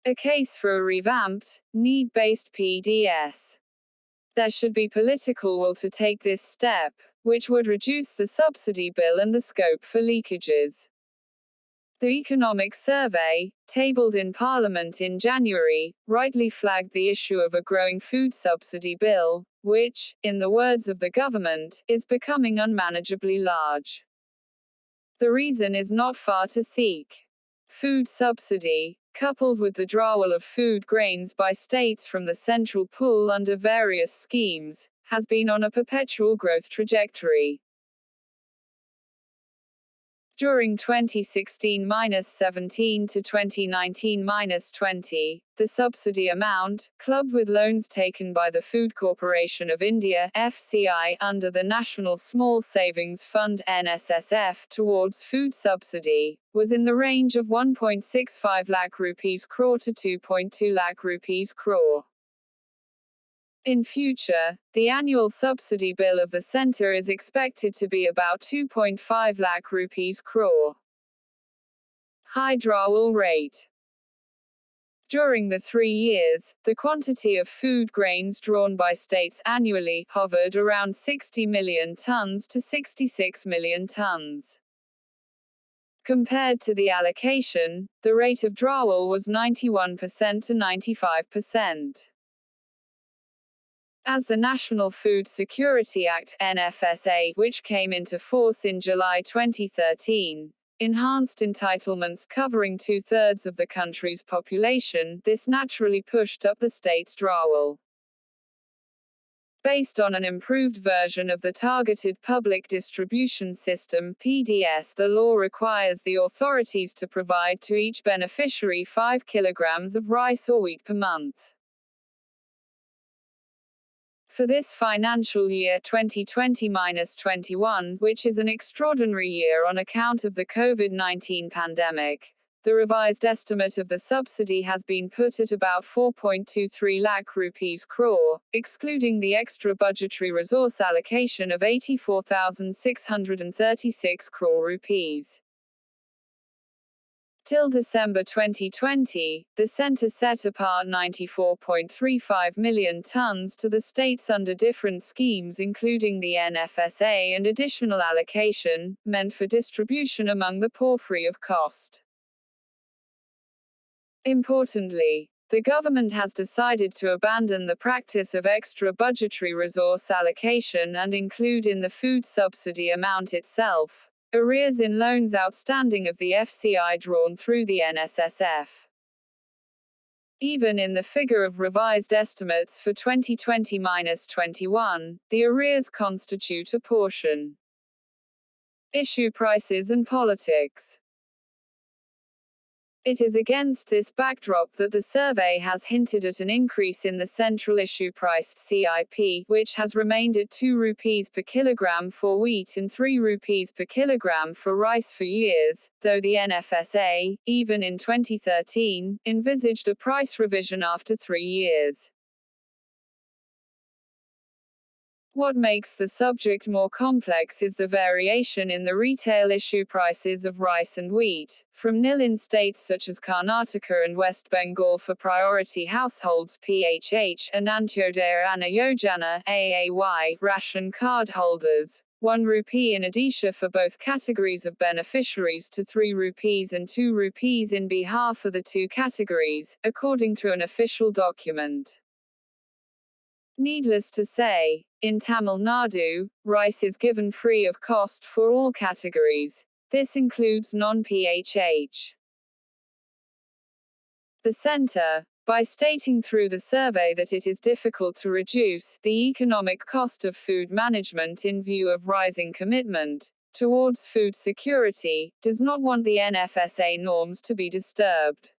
A case for a revamped, need-based PDS. There should be political will to take this step, which would reduce the subsidy bill and the scope for leakages. The Economic Survey, tabled in Parliament in January, rightly flagged the issue of a growing food subsidy bill, which, in the words of the government, is becoming unmanageably large. The reason is not far to seek. Food subsidy, coupled with the withdrawal of food grains by states from the central pool under various schemes, has been on a perpetual growth trajectory. During 2016-17 to 2019-20, the subsidy amount, clubbed with loans taken by the Food Corporation of India (FCI) under the National Small Savings Fund (NSSF) towards food subsidy, was in the range of 1.65 lakh rupees crore to 2.2 lakh rupees crore. In future, the annual subsidy bill of the centre is expected to be about 2.5 lakh rupees crore. High withdrawal rate. During the 3 years, the quantity of food grains drawn by states annually hovered around 60 million tons to 66 million tons. Compared to the allocation, the rate of withdrawal was 91% to 95%. As the National Food Security Act (NFSA), which came into force in July 2013, enhanced entitlements covering 2/3 of the country's population, this naturally pushed up the state's withdrawal. Based on an improved version of the Targeted Public Distribution System (PDS), the law requires the authorities to provide to each beneficiary 5 kilograms of rice or wheat per month. For this financial year 2020-21, which is an extraordinary year on account of the COVID-19 pandemic, the revised estimate of the subsidy has been put at about 4.23 lakh rupees crore, excluding the extra budgetary resource allocation of 84,636 crore rupees. Till December 2020, the centre set apart 94.35 million tons to the states under different schemes including the NFSA and additional allocation, meant for distribution among the poor free of cost. Importantly, the government has decided to abandon the practice of extra budgetary resource allocation and include in the food subsidy amount itself arrears in loans outstanding of the FCI drawn through the NSSF. Even in the figure of revised estimates for 2020-21, the arrears constitute a portion. Issue prices and politics. It is against this backdrop that the survey has hinted at an increase in the central issue price (CIP), which has remained at 2 rupees per kilogram for wheat and 3 rupees per kilogram for rice for years, though the NFSA, even in 2013, envisaged a price revision after 3 years. What makes the subject more complex is the variation in the retail issue prices of rice and wheat, from nil in states such as Karnataka and West Bengal for priority households (PHH) and Antyodaya Anna Yojana (AAY) ration card holders, 1 rupee in Odisha for both categories of beneficiaries to 3 rupees and 2 rupees in Bihar for the 2 categories, according to an official document. Needless to say, in Tamil Nadu, rice is given free of cost for all categories. This includes non-PHH. The centre, by stating through the survey that it is difficult to reduce the economic cost of food management in view of rising commitment towards food security, does not want the NFSA norms to be disturbed.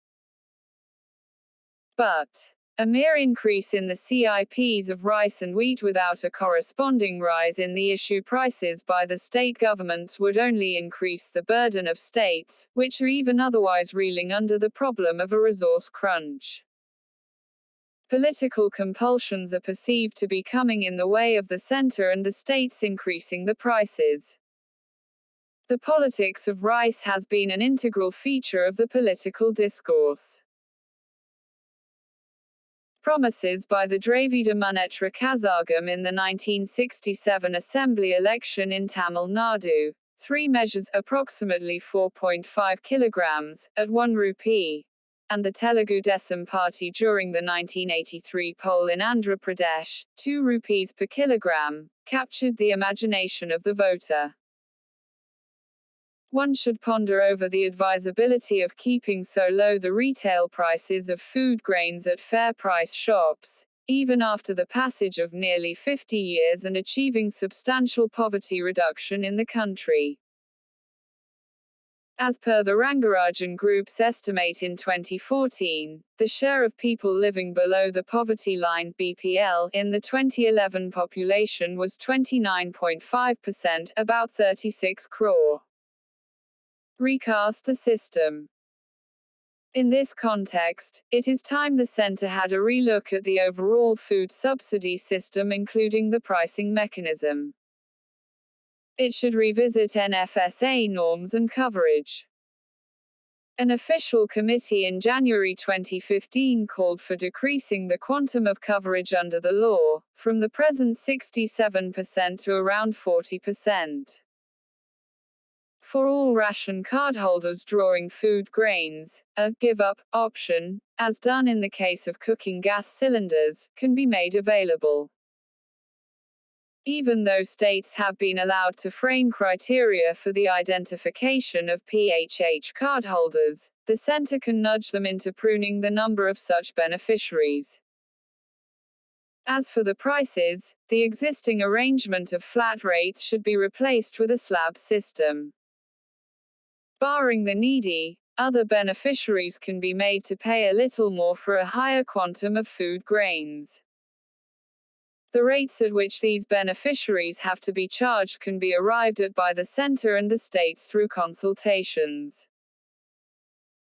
But a mere increase in the CIPs of rice and wheat without a corresponding rise in the issue prices by the state governments would only increase the burden of states, which are even otherwise reeling under the problem of a resource crunch. Political compulsions are perceived to be coming in the way of the centre and the states increasing the prices. The politics of rice has been an integral feature of the political discourse. promises by the Dravida Munnetra Kazhagam in the 1967 Assembly election in Tamil Nadu. 3 measures, approximately 4.5 kilograms, at 1 rupee. And the Telugu Desam Party during the 1983 poll in Andhra Pradesh, 2 rupees per kilogram, captured the imagination of the voter. One should ponder over the advisability of keeping so low the retail prices of food grains at fair price shops, even after the passage of nearly 50 years and achieving substantial poverty reduction in the country. As per the Rangarajan Group's estimate in 2014, the share of people living below the poverty line (BPL) in the 2011 population was 29.5%, about 36 crore. Recast the system. In this context, it is time the centre had a relook at the overall food subsidy system, including the pricing mechanism. It should revisit NFSA norms and coverage. An official committee in January 2015 called for decreasing the quantum of coverage under the law, from the present 67% to around 40%. For all ration cardholders drawing food grains, a give-up option, as done in the case of cooking gas cylinders, can be made available. Even though states have been allowed to frame criteria for the identification of PHH cardholders, the centre can nudge them into pruning the number of such beneficiaries. As for the prices, the existing arrangement of flat rates should be replaced with a slab system. Barring the needy, other beneficiaries can be made to pay a little more for a higher quantum of food grains. The rates at which these beneficiaries have to be charged can be arrived at by the centre and the states through consultations.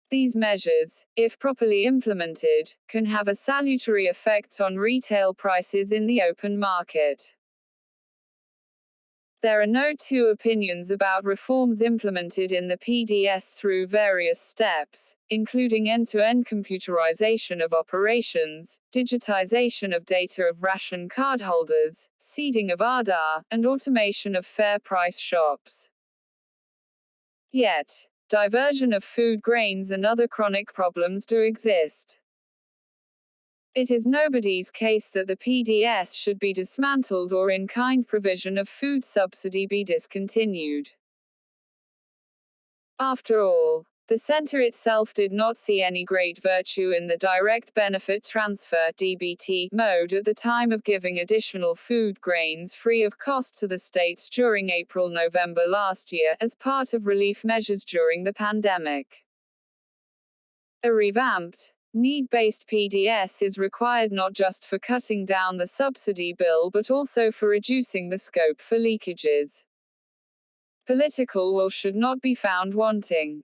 These measures, if properly implemented, can have a salutary effect on retail prices in the open market. There are no two opinions about reforms implemented in the PDS through various steps, including end-to-end computerization of operations, digitization of data of ration cardholders, seeding of Aadhaar, and automation of fair price shops. Yet, diversion of food grains and other chronic problems do exist. It is nobody's case that the PDS should be dismantled or in-kind provision of food subsidy be discontinued. After all, the centre itself did not see any great virtue in the direct benefit transfer (DBT) mode at the time of giving additional food grains free of cost to the states during April-November last year as part of relief measures during the pandemic. A revamped, need-based PDS is required not just for cutting down the subsidy bill but also for reducing the scope for leakages. Political will should not be found wanting.